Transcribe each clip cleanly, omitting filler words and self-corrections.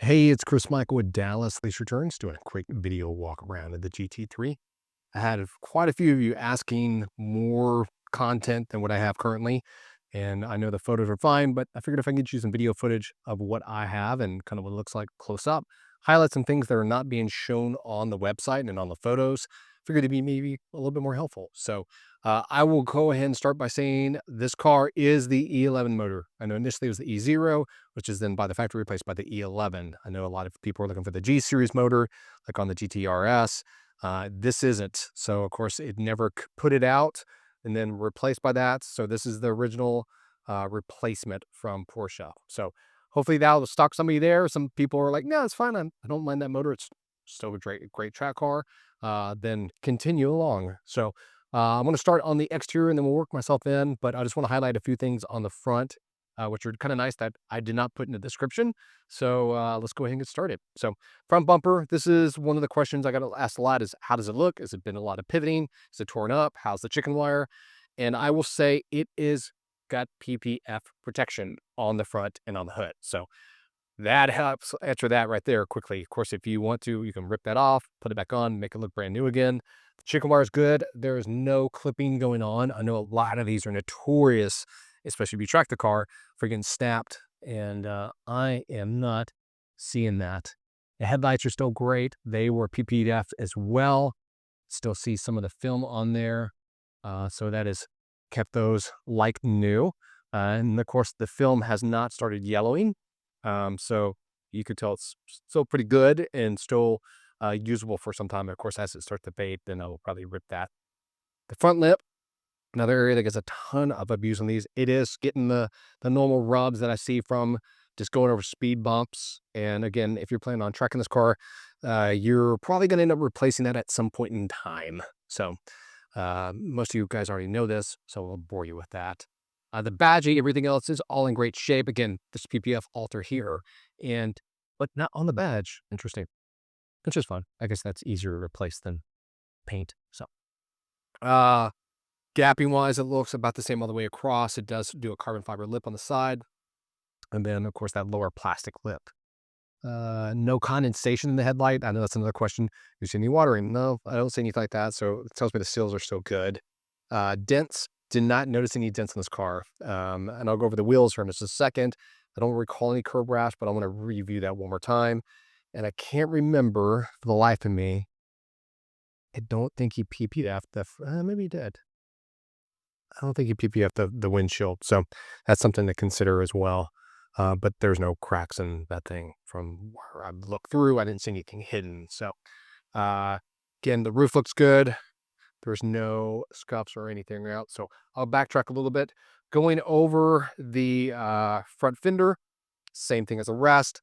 Hey, it's Chris Michael with Dallas Lease Returns doing a quick video walk around of the GT3. I had quite a few of you asking more content than what I have currently. And I know the photos are fine, but I figured if I can get you some video footage of what I have and kind of what it looks like close up, highlight some things that are not being shown on the website and on the photos, figured to be maybe a little bit more helpful. So I will go ahead and start by saying this car is the E11 motor. I know initially it was the E0, which is then by the factory replaced by the E11. I know a lot of people are looking for the G series motor, like on the GTRS. This isn't. So, of course, it never put it out and then replaced by that. So, this is the original replacement from Porsche. So, hopefully, that'll stock somebody there. Some people are like, no, it's fine. I don't mind that motor. It's still a great track car. Then continue along. So, I'm going to start on the exterior and then we'll work myself in. But I just want to highlight a few things on the front, which are kind of nice that I did not put in the description. So, let's go ahead and get started. So, front bumper, this is one of the questions I got asked a lot is how does it look? Has it been a lot of pivoting? Is it torn up? How's the chicken wire? And I will say it is got PPF protection on the front and on the hood. So that helps answer that right there quickly. Of course, if you want to, you can rip that off, put it back on, make it look brand new again. The chicken wire is good. There is no clipping going on. I know a lot of these are notorious, especially if you track the car, for getting snapped. And I am not seeing that. The headlights are still great. They were PPF as well. Still see some of the film on there. So that has kept those like new. And of course, the film has not started yellowing. So you could tell it's still pretty good and still usable for some time. Of course, as it starts to fade, then I'll probably rip that. The front lip, another area that gets a ton of abuse on these. It is getting the normal rubs that I see from just going over speed bumps. And again, if you're planning on tracking this car, you're probably going to end up replacing that at some point in time. So most of you guys already know this, so I'll bore you with that. The badging, everything else is all in great shape. Again, this PPF alter here, but not on the badge. Interesting. Which is fun. I guess that's easier to replace than paint. So, uh, gapping wise, it looks about the same all the way across. It does do a carbon fiber lip on the side, and then of course that lower plastic lip. No condensation in the headlight. I know that's another question. You see any watering? No, I don't see anything like that. So it tells me the seals are still good. Dents, did not notice any dents in this car. And I'll go over the wheels here in just a second. I don't recall any curb rash, but I want to review that one more time. And I can't remember for the life of me. I don't think he PP'd maybe he did. I don't think he PPF'd the windshield. So that's something to consider as well. But there's no cracks in that thing from where I looked through. I didn't see anything hidden. So uh, again, the roof looks good. There's no scuffs or anything out. So I'll backtrack a little bit. Going over the front fender, same thing as the rest.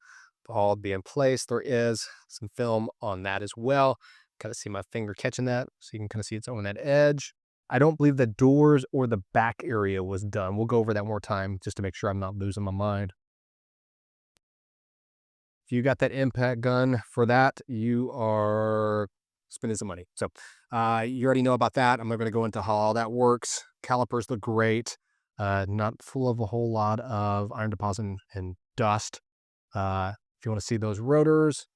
All be in place. There is some film on that as well. Kind of see my finger catching that. So you can kind of see it's on that edge. I don't believe the doors or the back area was done. We'll go over that more time just to make sure I'm not losing my mind. If you got that impact gun for that, you are spending some money. So you already know about that. I'm not going to go into how all that works. Calipers look great. Not full of a whole lot of iron deposit and dust. If you want to see those rotors,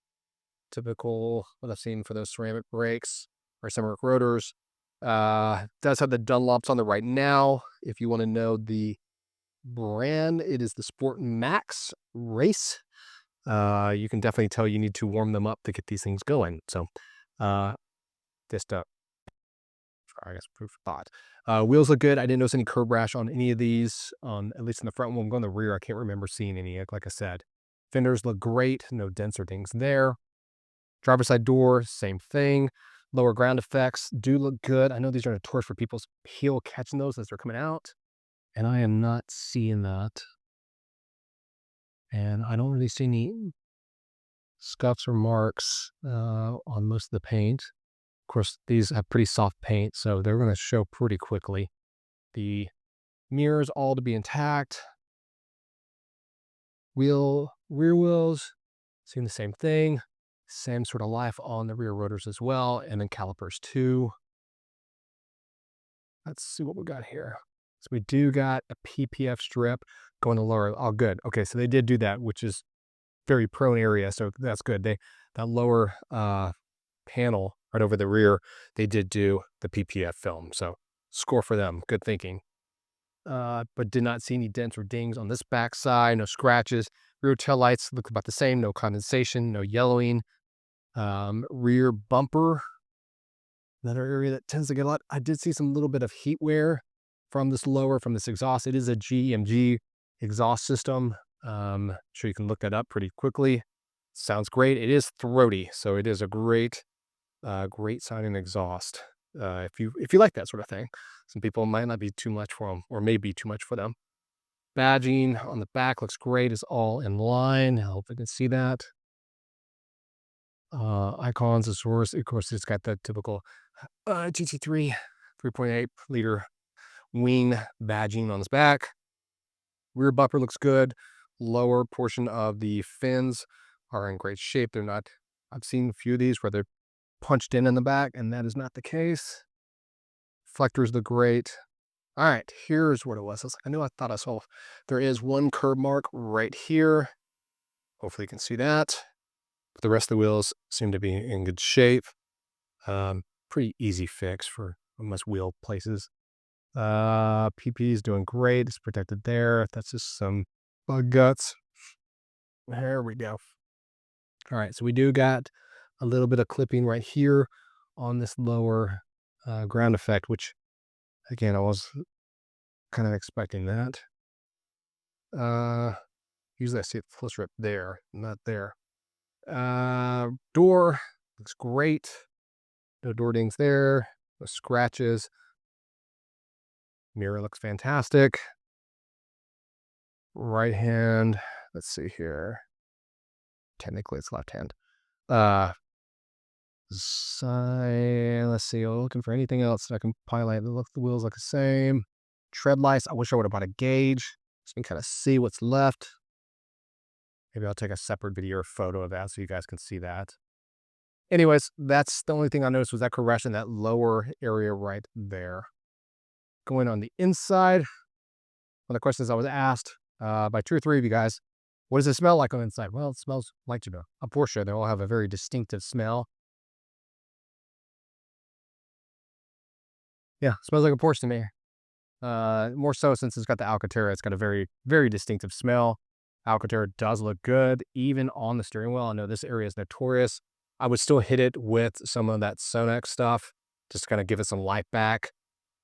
typical what I've seen for those ceramic brakes or ceramic rotors. Does have the Dunlops on there right now. If you want to know the brand, it is the Sport Max Race. You can definitely tell you need to warm them up to get these things going. So, just I guess proof of thought. Wheels look good. I didn't notice any curb rash on any of these. On at least in the front one, going the rear, I can't remember seeing any. Like I said, fenders look great. No dents or things there. Driver's side door, same thing. Lower ground effects do look good. I know these are notorious for people's heel catching those as they're coming out, and I am not seeing that. And I don't really see any scuffs or marks on most of the paint. Of course, these have pretty soft paint, so they're going to show pretty quickly. The mirrors all to be intact. Rear wheels, seeing the same thing. Same sort of life on the rear rotors as well, and then calipers too. Let's see what we got here. So we do got a PPF strip going to lower. Oh, good. Okay, so they did do that, which is very prone area, so that's good. That lower panel right over the rear, they did do the PPF film, so score for them. Good thinking. But did not see any dents or dings on this back side. No scratches. Rear tail lights look about the same. No condensation. No yellowing. Rear bumper, another area that tends to get a lot. I did see some little bit of heat wear from this exhaust. It is a GMG exhaust system. Sure you can look that up pretty quickly. Sounds great. It is throaty, so it is a great sounding exhaust. If you like that sort of thing, some people might not be too much for them, or may be too much for them. Badging on the back looks great. It's all in line. I hope you can see that. Icons, of course, it's got the typical GT3 3.8 liter wing badging on its back. Rear bumper looks good. Lower portion of the fins are in great shape. They're not. I've seen a few of these where they're punched in the back, and that is not the case. Reflectors look great. All right, here's what it was. I thought I saw. There is one curb mark right here. Hopefully you can see that. But the rest of the wheels seem to be in good shape. Pretty easy fix for most wheel places. PP is doing great. It's protected there. That's just some bug guts. There we go. All right, so we do got a little bit of clipping right here on this lower ground effect, which again, I was kind of expecting that. Usually I see it closer right there, not there. Door looks great. No door dings there. No scratches. Mirror looks fantastic. Right hand. Let's see here. Technically, it's left hand. Let's see. I'm looking for anything else that I can highlight. The wheels look the same. Tread lights. I wish I would have bought a gauge so you can kind of see what's left. Maybe I'll take a separate video or photo of that so you guys can see that. Anyways, that's the only thing I noticed was that correction, that lower area right there. Going on the inside, one of the questions I was asked by 2 or 3 of you guys, what does it smell like on the inside? Well, it smells like a Porsche. They all have a very distinctive smell. Yeah, smells like a Porsche to me. More so since it's got the Alcantara. It's got a very, very distinctive smell. Alcantara does look good, even on the steering wheel. I know this area is notorious. I would still hit it with some of that Sonex stuff, just to kind of give it some life back.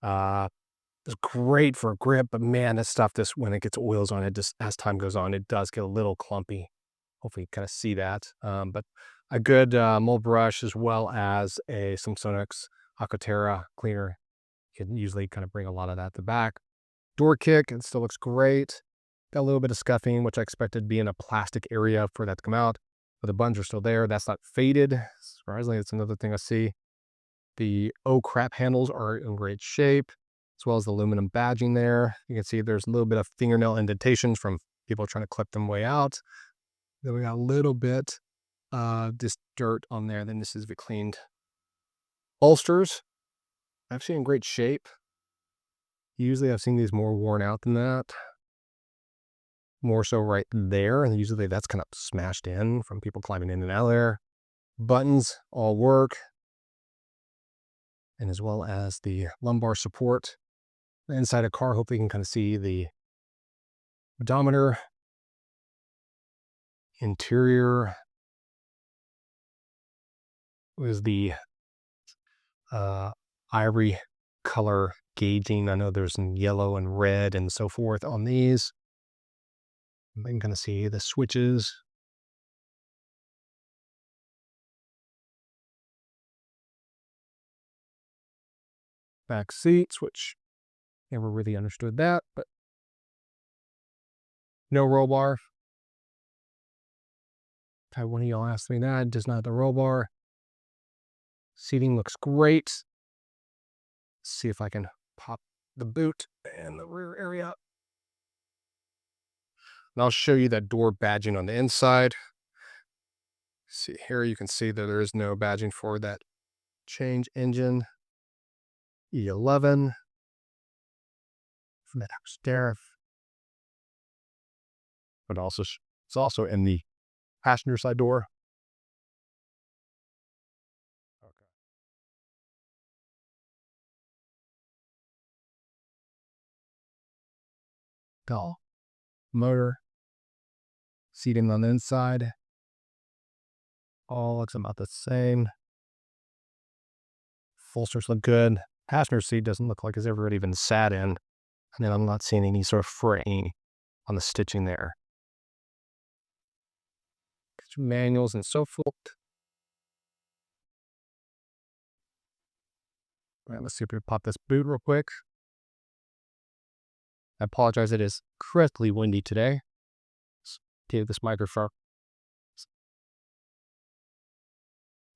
It's great for grip, but man, this stuff, when it gets oils on it, just as time goes on, it does get a little clumpy. Hopefully you kind of see that. But a good mold brush as well as some Sonex Alcantara cleaner can usually kind of bring a lot of that to the back. Door kick, it still looks great. Got a little bit of scuffing, which I expected to be in a plastic area for that to come out. But the buttons are still there. That's not faded. Surprisingly, it's another thing I see. The crap handles are in great shape, as well as the aluminum badging there. You can see there's a little bit of fingernail indentations from people trying to clip them way out. Then we got a little bit this dirt on there. Then this is the cleaned bolsters. I've seen in great shape. Usually I've seen these more worn out than that. More so right there. And usually that's kind of smashed in from people climbing in and out of there. Buttons all work. And as well as the lumbar support. Inside a car, hopefully you can kind of see the odometer. Interior was the ivory color gauging. I know there's some yellow and red and so forth on these. You can kind of see the switches. Back seats, which never really understood that, but no roll bar. Had one of y'all asked me that. It does not have the roll bar. Seating looks great. Let's see if I can pop the boot and the rear area. And I'll show you that door badging on the inside. See here, you can see that there is no badging for that change engine. E11. From that upstairs. But also, it's also in the passenger side door. Okay. Bell, motor, seating on the inside. All looks about the same. Bolsters look good. Passenger seat doesn't look like it's ever even sat in. And then I'm not seeing any sort of fraying on the stitching there. Manuals and so forth. All right, let's see if we can pop this boot real quick. I apologize, it is incredibly windy today. Let's take this microphone.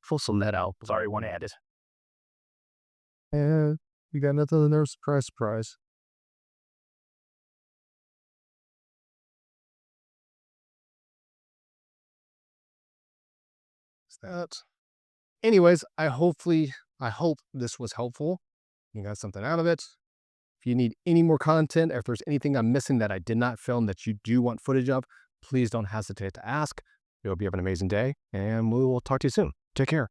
Pull some that out. Sorry, one added. And we got nothing in there. Surprise, surprise. Is that? Anyways, I hope this was helpful. You got something out of it. If you need any more content, or if there's anything I'm missing that I did not film that you do want footage of, please don't hesitate to ask. I hope you have an amazing day, and we will talk to you soon. Take care.